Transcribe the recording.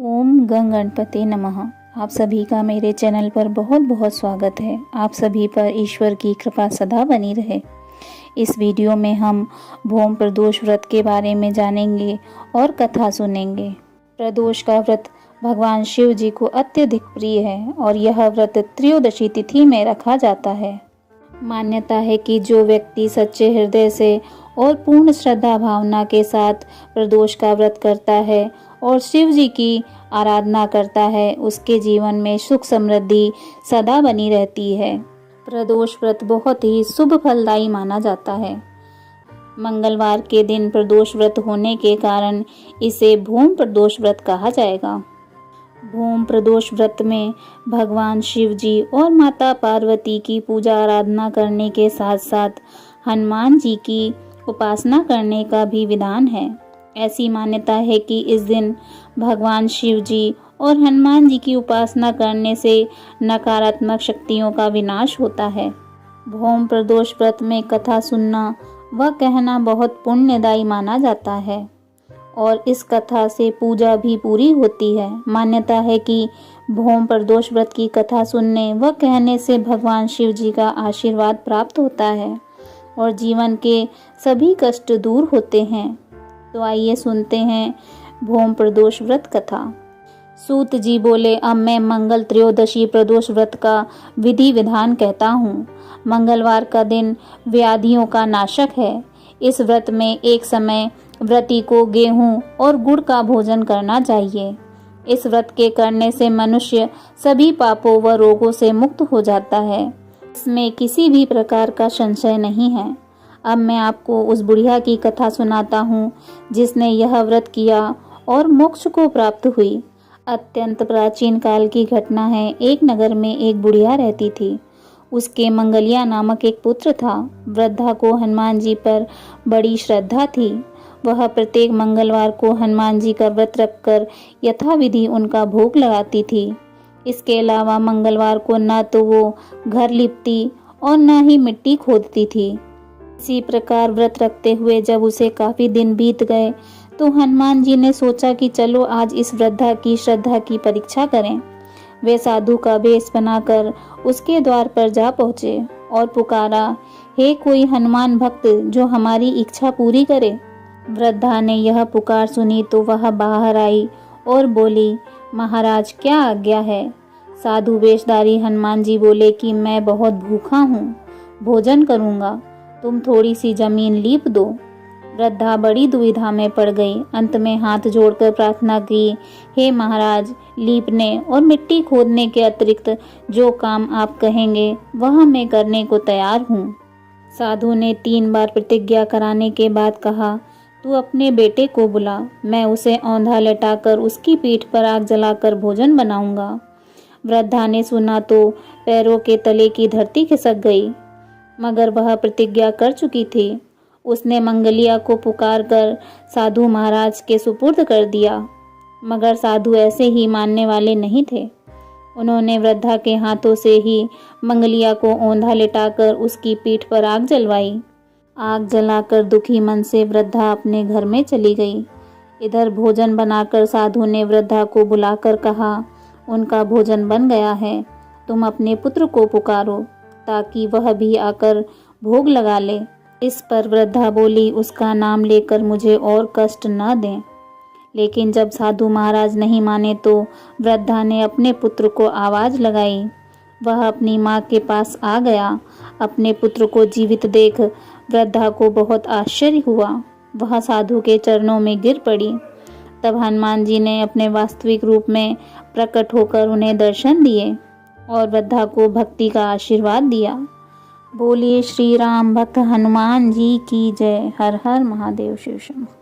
ओम गंग गणपते नमः। आप सभी का मेरे चैनल पर बहुत बहुत स्वागत है। आप सभी पर ईश्वर की कृपा सदा बनी रहे। इस वीडियो में हम भोम प्रदोष व्रत के बारे में जानेंगे और कथा सुनेंगे। प्रदोष का व्रत भगवान शिव जी को अत्यधिक प्रिय है और यह व्रत त्रयोदशी तिथि में रखा जाता है। मान्यता है कि जो व्यक्ति सच्चे हृदय से और पूर्ण श्रद्धा भावना के साथ प्रदोष का व्रत करता है और शिव जी की आराधना करता है, उसके जीवन में सुख समृद्धि सदा बनी रहती है। प्रदोष व्रत बहुत ही शुभ फलदायी माना जाता है। मंगलवार के दिन प्रदोष व्रत होने के कारण इसे भोम प्रदोष व्रत कहा जाएगा। भोम प्रदोष व्रत में भगवान शिव जी और माता पार्वती की पूजा आराधना करने के साथ साथ हनुमान जी की उपासना करने का भी विधान है। ऐसी मान्यता है कि इस दिन भगवान शिव जी और हनुमान जी की उपासना करने से नकारात्मक शक्तियों का विनाश होता है। भोम प्रदोष व्रत में कथा सुनना व कहना बहुत पुण्यदायी माना जाता है और इस कथा से पूजा भी पूरी होती है। मान्यता है कि भोम प्रदोष व्रत की कथा सुनने व कहने से भगवान शिव जी का आशीर्वाद प्राप्त होता है और जीवन के सभी कष्ट दूर होते हैं। तो आइए सुनते हैं भोम प्रदोष व्रत कथा। सूत जी बोले, अब मैं मंगल त्रयोदशी प्रदोष व्रत का विधि विधान कहता हूँ। मंगलवार का दिन व्याधियों का नाशक है। इस व्रत में एक समय व्रती को गेहूं और गुड़ का भोजन करना चाहिए। इस व्रत के करने से मनुष्य सभी पापों व रोगों से मुक्त हो जाता है। इसमें किसी भी प्रकार का संशय नहीं है। अब मैं आपको उस बुढ़िया की कथा सुनाता हूँ जिसने यह व्रत किया और मोक्ष को प्राप्त हुई। अत्यंत प्राचीन काल की घटना है। एक नगर में एक बुढ़िया रहती थी। उसके मंगलिया नामक एक पुत्र था। वृद्धा को हनुमान जी पर बड़ी श्रद्धा थी। वह प्रत्येक मंगलवार को हनुमान जी का व्रत रखकर यथाविधि उनका भोग लगाती थी। इसके अलावा मंगलवार को न तो वो घर लिपती और न ही मिट्टी खोदती थी। इसी प्रकार व्रत रखते हुए जब उसे काफी दिन बीत गए तो हनुमान जी ने सोचा कि चलो आज इस वृद्धा की श्रद्धा की परीक्षा करें। वे साधु का वेश बनाकर उसके द्वार पर जा पहुँचे और पुकारा, हे कोई हनुमान भक्त जो हमारी इच्छा पूरी करे। वृद्धा ने यह पुकार सुनी तो वह बाहर आई और बोली, महाराज क्या आज्ञा है। साधु वेशधारी हनुमान जी बोले कि मैं बहुत भूखा हूँ, भोजन करूँगा, तुम थोड़ी सी जमीन लीप दो। वृद्धा बड़ी दुविधा में पड़ गई। अंत में हाथ जोड़कर प्रार्थना की, हे महाराज, लीपने और मिट्टी खोदने के अतिरिक्त जो काम आप कहेंगे वह मैं करने को तैयार हूँ। साधु ने 3 बार प्रतिज्ञा कराने के बाद कहा, तू अपने बेटे को बुला, मैं उसे औंधा लटाकर उसकी पीठ पर आग जलाकर भोजन बनाऊंगा। वृद्धा ने सुना तो पैरों के तले की धरती खिसक गई, मगर वह प्रतिज्ञा कर चुकी थी। उसने मंगलिया को पुकार कर साधु महाराज के सुपुर्द कर दिया, मगर साधु ऐसे ही मानने वाले नहीं थे। उन्होंने वृद्धा के हाथों से ही मंगलिया को औंधा लिटाकर उसकी पीठ पर आग जलवाई। आग जलाकर दुखी मन से वृद्धा अपने घर में चली गई। इधर भोजन बनाकर साधु ने वृद्धा को बुलाकर कहा, उनका भोजन बन गया है, तुम अपने पुत्र को पुकारो ताकि वह भी आकर भोग लगा ले। इस पर वृद्धा बोली, उसका नाम लेकर मुझे और कष्ट न दें। लेकिन जब साधु महाराज नहीं माने तो वृद्धा ने अपने पुत्र को आवाज लगाई। वह अपनी माँ के पास आ गया। अपने पुत्र को जीवित देख वृद्धा को बहुत आश्चर्य हुआ। वह साधु के चरणों में गिर पड़ी। तब हनुमान जी ने अपने वास्तविक रूप में प्रकट होकर उन्हें दर्शन दिए और वृद्धा को भक्ति का आशीर्वाद दिया। बोलिए श्री राम भक्त हनुमान जी की जय। हर हर महादेव। शिव शंभो।